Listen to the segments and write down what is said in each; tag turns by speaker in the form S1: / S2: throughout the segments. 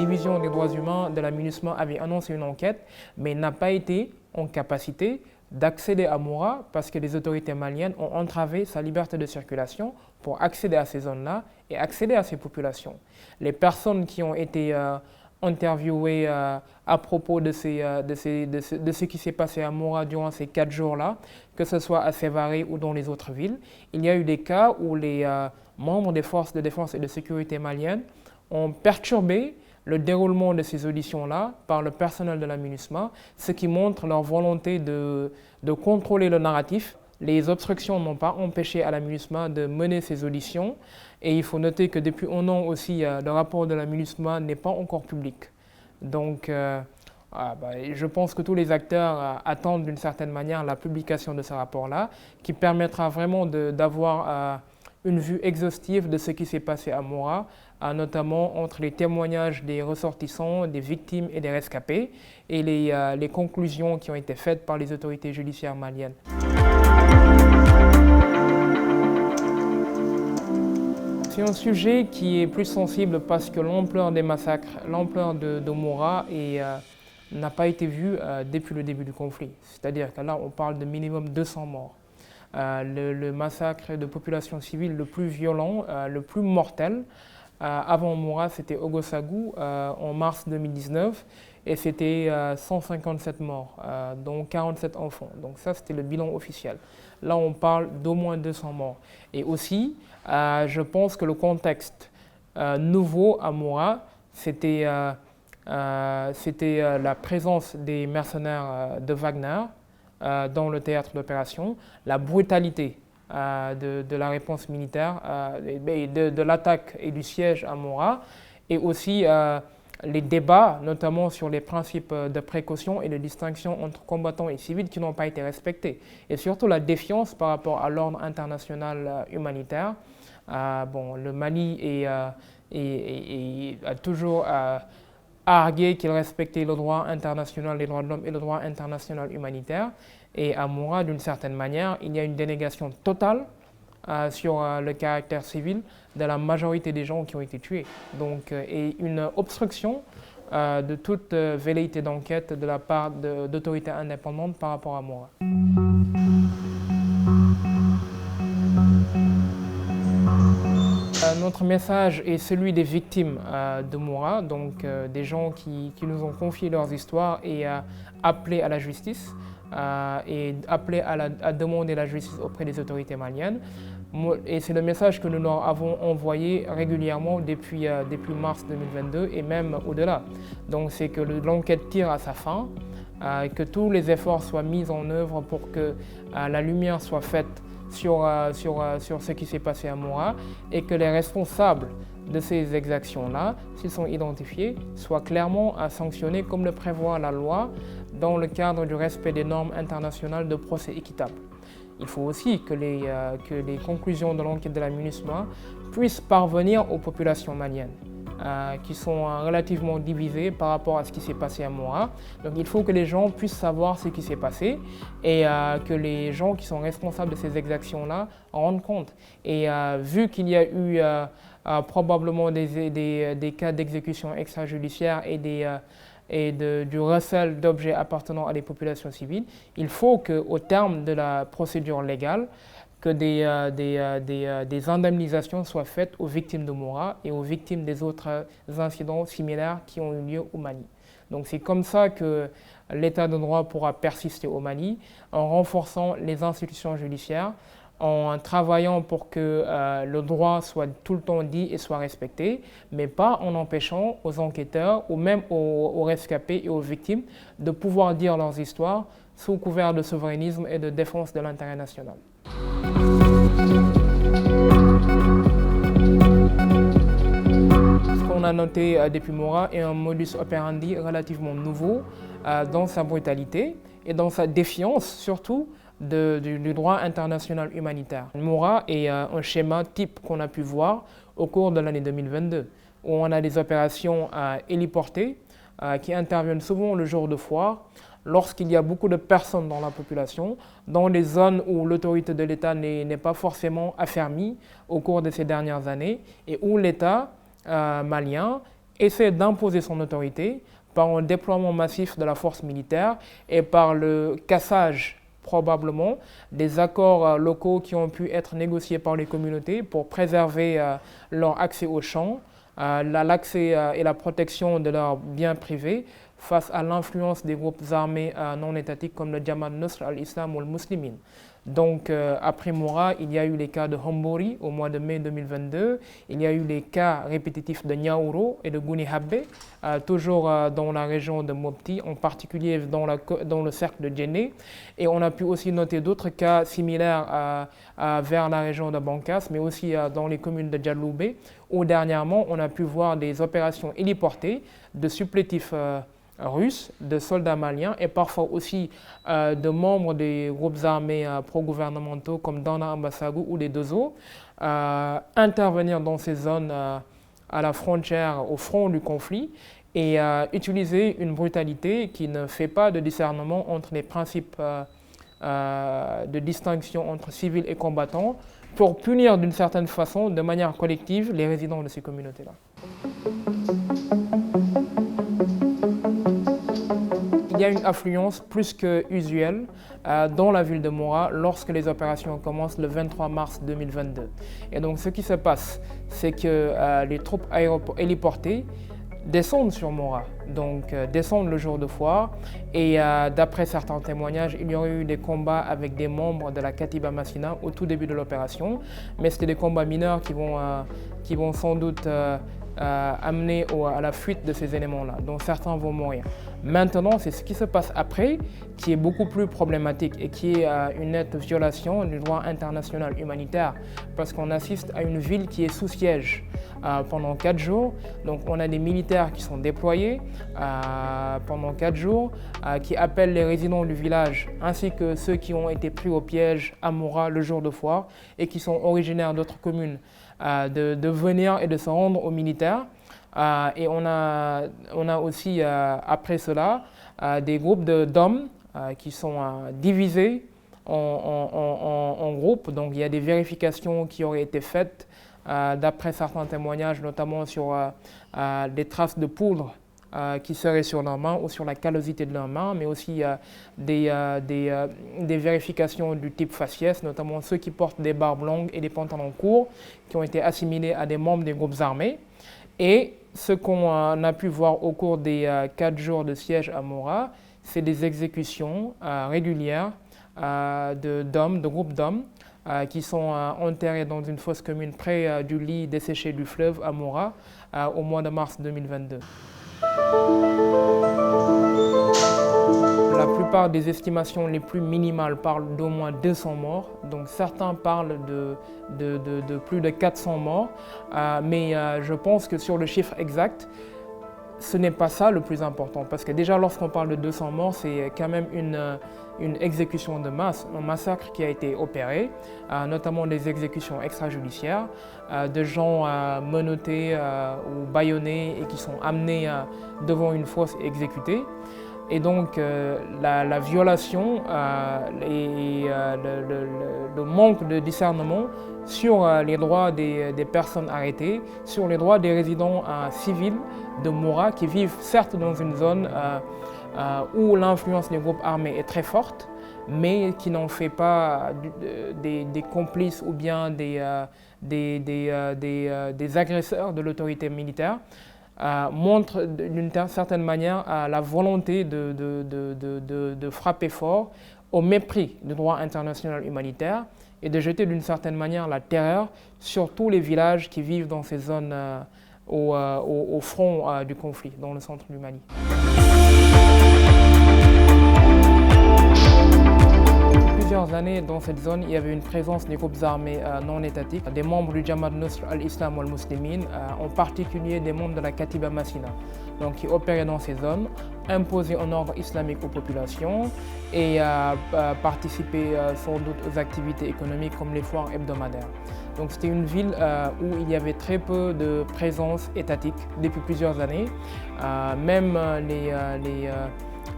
S1: division des droits humains de la MINUSMA avait annoncé une enquête, mais n'a pas été en capacité d'accéder à Moura parce que les autorités maliennes ont entravé sa liberté de circulation pour accéder à ces zones-là et accéder à ces populations. Les personnes qui ont été interviewées à propos de ce qui s'est passé à Moura durant ces 4 jours-là, que ce soit à Sévaré ou dans les autres villes, il y a eu des cas où les membres des forces de défense et de sécurité maliennes ont perturbé le déroulement de ces auditions-là par le personnel de la MINUSMA, ce qui montre leur volonté de contrôler le narratif. Les obstructions n'ont pas empêché à la MINUSMA de mener ces auditions et il faut noter que depuis un an aussi, le rapport de la MINUSMA n'est pas encore public. Donc, je pense que tous les acteurs attendent d'une certaine manière la publication de ce rapport-là, qui permettra vraiment d'avoir une vue exhaustive de ce qui s'est passé à Moura, notamment entre les témoignages des ressortissants, des victimes et des rescapés, et les conclusions qui ont été faites par les autorités judiciaires maliennes. C'est un sujet qui est plus sensible parce que l'ampleur des massacres, l'ampleur de Moura n'a pas été vue depuis le début du conflit. C'est-à-dire que là, on parle de minimum 200 morts. Le massacre de population civile le plus violent, le plus mortel, avant Moura, c'était Ogosagou en mars 2019 et c'était 157 morts, dont 47 enfants. Donc ça, c'était le bilan officiel. Là, on parle d'au moins 200 morts. Et aussi, je pense que le contexte nouveau à Moura, c'était la présence des mercenaires de Wagner dans le théâtre d'opération, la brutalité de la réponse militaire, de l'attaque et du siège à Moura, et aussi les débats, notamment sur les principes de précaution et de distinction entre combattants et civils qui n'ont pas été respectés. Et surtout la défiance par rapport à l'ordre international humanitaire. Le Mali a toujours argué qu'il respectait le droit international des droits de l'homme et le droit international humanitaire. Et à Moura, d'une certaine manière, il y a une dénégation totale sur le caractère civil de la majorité des gens qui ont été tués. Donc, et une obstruction de toute velléité d'enquête de la part d'autorités indépendantes par rapport à Moura. Notre message est celui des victimes de Moura, donc des gens qui nous ont confié leurs histoires et appelé à la justice et appelé à demander la justice auprès des autorités maliennes. Et c'est le message que nous leur avons envoyé régulièrement depuis mars 2022 et même au-delà. Donc c'est que l'enquête tire à sa fin, que tous les efforts soient mis en œuvre pour que la lumière soit faite sur ce qui s'est passé à Moura et que les responsables de ces exactions-là, s'ils sont identifiés, soient clairement sanctionnés comme le prévoit la loi dans le cadre du respect des normes internationales de procès équitable. Il faut aussi que les conclusions de l'enquête de la MINUSMA puissent parvenir aux populations maliennes qui sont relativement divisées par rapport à ce qui s'est passé à Moura. Donc il faut que les gens puissent savoir ce qui s'est passé et que les gens qui sont responsables de ces exactions-là en rendent compte. Et vu qu'il y a eu probablement des cas d'exécution extrajudiciaire et du recel d'objets appartenant à des populations civiles, il faut qu'au terme de la procédure légale, que des indemnisations soient faites aux victimes de Moura et aux victimes des autres incidents similaires qui ont eu lieu au Mali. Donc c'est comme ça que l'état de droit pourra persister au Mali, en renforçant les institutions judiciaires, en travaillant pour que le droit soit tout le temps dit et soit respecté, mais pas en empêchant aux enquêteurs ou même aux rescapés et aux victimes de pouvoir dire leurs histoires sous couvert de souverainisme et de défense de l'intérêt national. Ce qu'on a noté depuis Moura est un modus operandi relativement nouveau dans sa brutalité et dans sa défiance surtout du droit international humanitaire. Moura est un schéma type qu'on a pu voir au cours de l'année 2022, où on a des opérations héliportées qui interviennent souvent le jour de foire, lorsqu'il y a beaucoup de personnes dans la population, dans des zones où l'autorité de l'État n'est pas forcément affermie au cours de ces dernières années, et où l'État malien essaie d'imposer son autorité par un déploiement massif de la force militaire et par le cassage probablement des accords locaux qui ont pu être négociés par les communautés pour préserver leur accès aux champs, l'accès et la protection de leurs biens privés face à l'influence des groupes armés non étatiques comme le Jamaat Nusra al-Islam ou le Muslimin. Donc, après Moura, il y a eu les cas de Hombori au mois de mai 2022. Il y a eu les cas répétitifs de Niaouro et de Gounihabé, toujours dans la région de Mopti, en particulier dans le cercle de Djenné. Et on a pu aussi noter d'autres cas similaires vers la région de Bankas, mais aussi dans les communes de Djaloubé, où dernièrement, on a pu voir des opérations héliportées de supplétifs russes, de soldats maliens et parfois aussi de membres des groupes armés pro-gouvernementaux comme Dana Ambassago ou les Dozo, intervenir dans ces zones à la frontière, au front du conflit et utiliser une brutalité qui ne fait pas de discernement entre les principes de distinction entre civils et combattants pour punir d'une certaine façon, de manière collective, les résidents de ces communautés-là. Il y a une affluence plus que usuelle dans la ville de Moura lorsque les opérations commencent le 23 mars 2022. Et donc ce qui se passe, c'est que les troupes héliportées descendent sur Moura, donc descendent le jour de foire. Et d'après certains témoignages, il y aurait eu des combats avec des membres de la Katiba Massina au tout début de l'opération. Mais c'était des combats mineurs qui vont sans doute amener à la fuite de ces éléments-là, dont certains vont mourir. Maintenant, c'est ce qui se passe après qui est beaucoup plus problématique et qui est une nette violation du droit international humanitaire parce qu'on assiste à une ville qui est sous siège pendant 4 jours. Donc on a des militaires qui sont déployés pendant 4 jours qui appellent les résidents du village ainsi que ceux qui ont été pris au piège à Moura le jour de foire et qui sont originaires d'autres communes de venir et de se rendre aux militaires. Et on a aussi, après cela, des groupes d'hommes qui sont divisés en groupes. Donc il y a des vérifications qui auraient été faites d'après certains témoignages, notamment sur des traces de poudre qui seraient sur leurs mains ou sur la callosité de leurs mains, mais aussi des vérifications du type faciès, notamment ceux qui portent des barbes longues et des pantalons courts, qui ont été assimilés à des membres des groupes armés. Et ce qu'on a pu voir au cours des 4 jours de siège à Moura, c'est des exécutions régulières de groupes d'hommes qui sont enterrés dans une fosse commune près du lit desséché du fleuve à Moura au mois de mars 2022. La plupart des estimations les plus minimales parlent d'au moins 200 morts, donc certains parlent de plus de 400 morts, mais je pense que sur le chiffre exact, ce n'est pas ça le plus important, parce que déjà lorsqu'on parle de 200 morts, c'est quand même une exécution de masse, un massacre qui a été opéré, notamment des exécutions extrajudiciaires, de gens menottés ou bâillonnés et qui sont amenés devant une fosse et exécutés. Et donc la violation et le manque de discernement sur les droits des personnes arrêtées, sur les droits des résidents civils de Moura qui vivent certes dans une zone où l'influence des groupes armés est très forte, mais qui n'en fait pas des complices ou bien des agresseurs de l'autorité militaire. Montre d'une certaine manière la volonté de frapper fort au mépris du droit international humanitaire et de jeter d'une certaine manière la terreur sur tous les villages qui vivent dans ces zones au front du conflit, dans le centre du Mali. Plusieurs années dans cette zone, il y avait une présence des groupes armés non étatiques, des membres du Jamaat Nusra al-Islam ou al-Muslimin, en particulier des membres de la Katiba Massina, donc qui opéraient dans ces zones, imposaient un ordre islamique aux populations et participaient sans doute aux activités économiques comme les foires hebdomadaires. Donc c'était une ville où il y avait très peu de présence étatique depuis plusieurs années. Même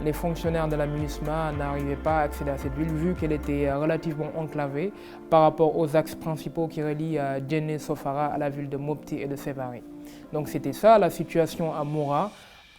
S1: les fonctionnaires de la MINUSMA n'arrivaient pas à accéder à cette ville vu qu'elle était relativement enclavée par rapport aux axes principaux qui relient Djenné Sofara à la ville de Mopti et de Sévaré. Donc c'était ça la situation à Moura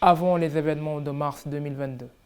S1: avant les événements de mars 2022.